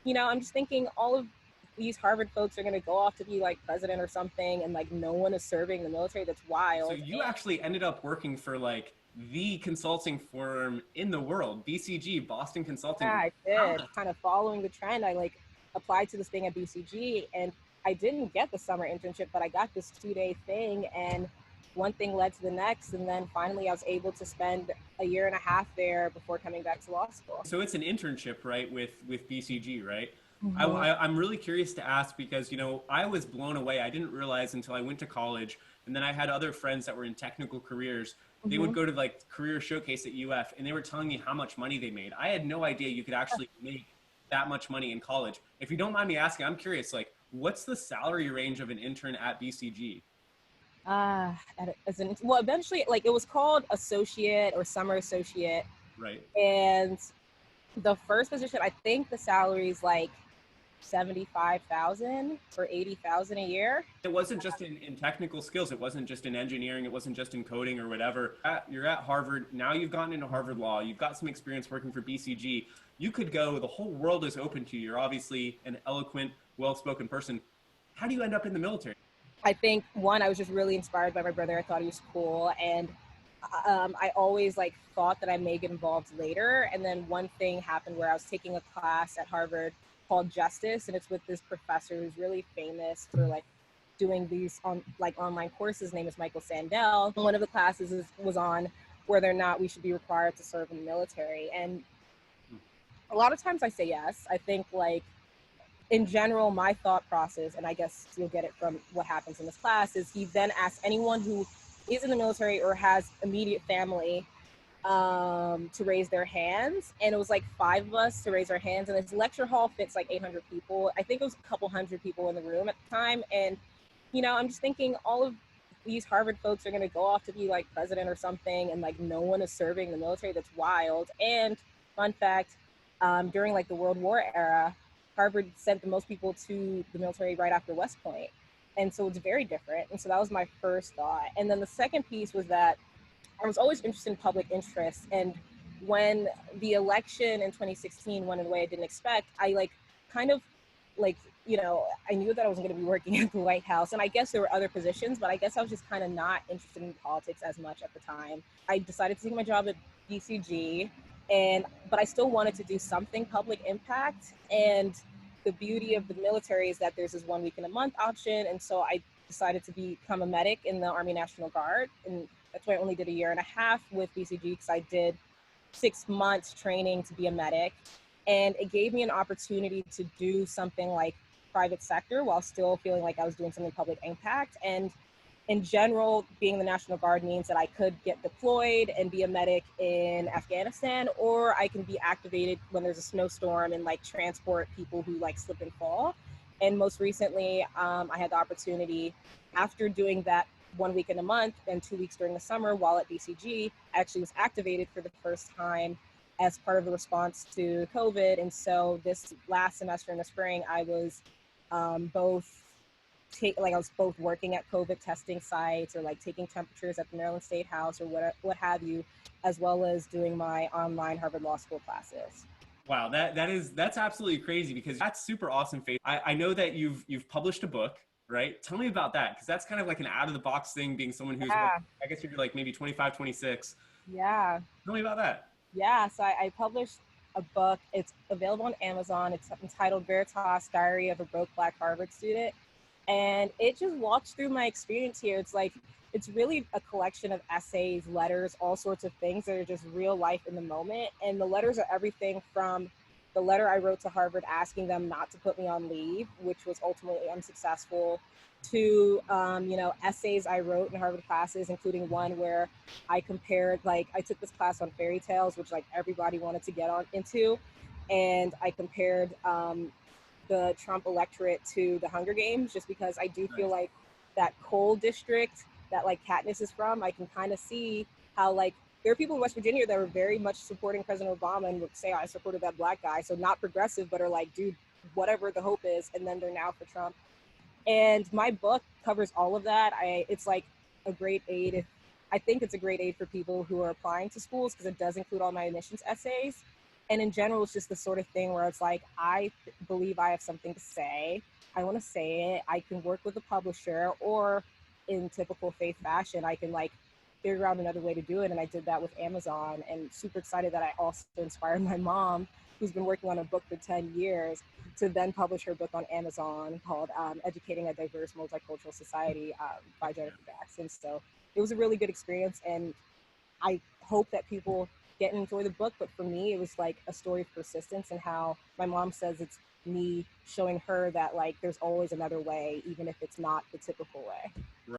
I'm just thinking all of these Harvard folks are going to go off to be like president or something, and like no one is serving the military. That's So wild. you actually ended up working for like the consulting firm in the world, BCG, Boston Yeah, Consulting Group. I How did. Kind of following the trend, I like applied to this thing at BCG, and I didn't get the summer internship, but I got this 2 day thing, and one thing led to the next, and then finally I was able to spend a year and a half there before coming back to law school. so it's an internship, right, with BCG, right? Hmm. I'm really curious to ask because I was blown away. I didn't realize until I went to college, and then I had other friends that were in technical careers. They would Hmm. go to like career showcase at UF, and they were telling me how much money they made. I had no idea you could actually make that much money in college. If you don't mind me asking, I'm curious, like, what's the salary range of an intern at BCG? Well, eventually, like it was called associate or summer associate, Right. and the first position, I think the salary is like 75,000 or 80,000 a year. It wasn't just in technical skills. It wasn't just in engineering. It wasn't just in coding or whatever. You're at Harvard. Now you've gotten into Harvard Law. You've got some experience working for BCG. You could go, the whole world is open to you. You're obviously an eloquent, well spoken person. How do you end up in the military? I think one, I was just really inspired by my brother. I thought he was cool, and I always like thought that I may get involved later. And then one thing happened where I was taking a class at Harvard called Justice, and it's with this professor who's really famous for like doing these on like online courses. His name is Michael Sandel. One of the classes was on whether or not we should be required to serve in the military, and a lot of times I say yes. I think like in general, my thought process, and I guess you'll get it from what happens in this class, is he then asks anyone who is in the military or has immediate family to raise their hands. And it was like five of us to raise our hands. And this lecture hall fits like 800 people. I think it was a couple hundred people in the room at the time. And, I'm just thinking all of these Harvard folks are going to go off to be like president or something. And like no one is serving the military. That's wild. And fun fact, during like the World War era, Harvard sent the most people to the military right after West Point. And so it's very different. And so that was my first thought. And then the second piece was that I was always interested in public interest. And when the election in 2016 went in a way I didn't expect, I like kind of like, I knew that I wasn't going to be working at the White House. And I guess there were other positions, but I guess I was just kind of not interested in politics as much at the time. I decided to take my job at BCG, but I still wanted to do something public impact. And the beauty of the military is that there's this 1 week in a month option. And so I decided to become a medic in the Army National Guard. And that's why I only did a year and a half with BCG, because I did 6 months training to be a medic. And it gave me an opportunity to do something like private sector while still feeling like I was doing something public impact. And in general, being the National Guard means that I could get deployed and be a medic in Afghanistan, or I can be activated when there's a snowstorm and like transport people who like slip and fall. And most recently, I had the opportunity after doing that 1 week in a month and 2 weeks during the summer while at BCG, I actually was activated for the first time as part of the response to COVID. And so this last semester in the spring, I was both I was both working at COVID testing sites or like taking temperatures at the Maryland State House or what have you, as well as doing my online Harvard Law School classes. Wow, that's absolutely crazy because that's super awesome. Faith, I know that you've published a book, right? Tell me about that because that's kind of like an out of the box thing. Being someone who's what, Yeah, I guess you're like maybe 25, 26. yeah, Tell me about that. yeah. So I published a book. It's available on Amazon. It's entitled Veritas Diary of a Broke Black Harvard Student. And it just walks through my experience here. It's really a collection of essays, letters, all sorts of things that are just real life in the moment. And the letters are everything from the letter I wrote to Harvard asking them not to put me on leave, which was ultimately unsuccessful, to essays I wrote in Harvard classes, including one where I compared, like, I took this class on fairy tales, which like everybody wanted to get on into, and I compared the Trump electorate to the Hunger Games, just because I do feel Nice. like that coal district that like Katniss is from, I can kind of see how like there are people in West Virginia that are very much supporting President Obama and would say, I supported that black guy. So not progressive, but are like, dude, whatever the hope is. And then they're now for Trump. And my book covers all of that. It's like a great aid. I think it's a great aid for people who are applying to schools because it does include all my admissions essays. And in general, it's just the sort of thing where it's like, believe I have something to say. I want to say it. I can work with a publisher, or in typical Faith fashion, I can like figure out another way to do it. And I did that with Amazon, and super excited that I also inspired my mom, who's been working on a book for 10 years, to then publish her book on Amazon called Educating a Diverse Multicultural Society by Jennifer Jackson. So it was a really good experience. And I hope that people get and enjoy the book. But for me, it was like a story of persistence, and how my mom says it's me showing her that like there's always another way, even if it's not the typical way.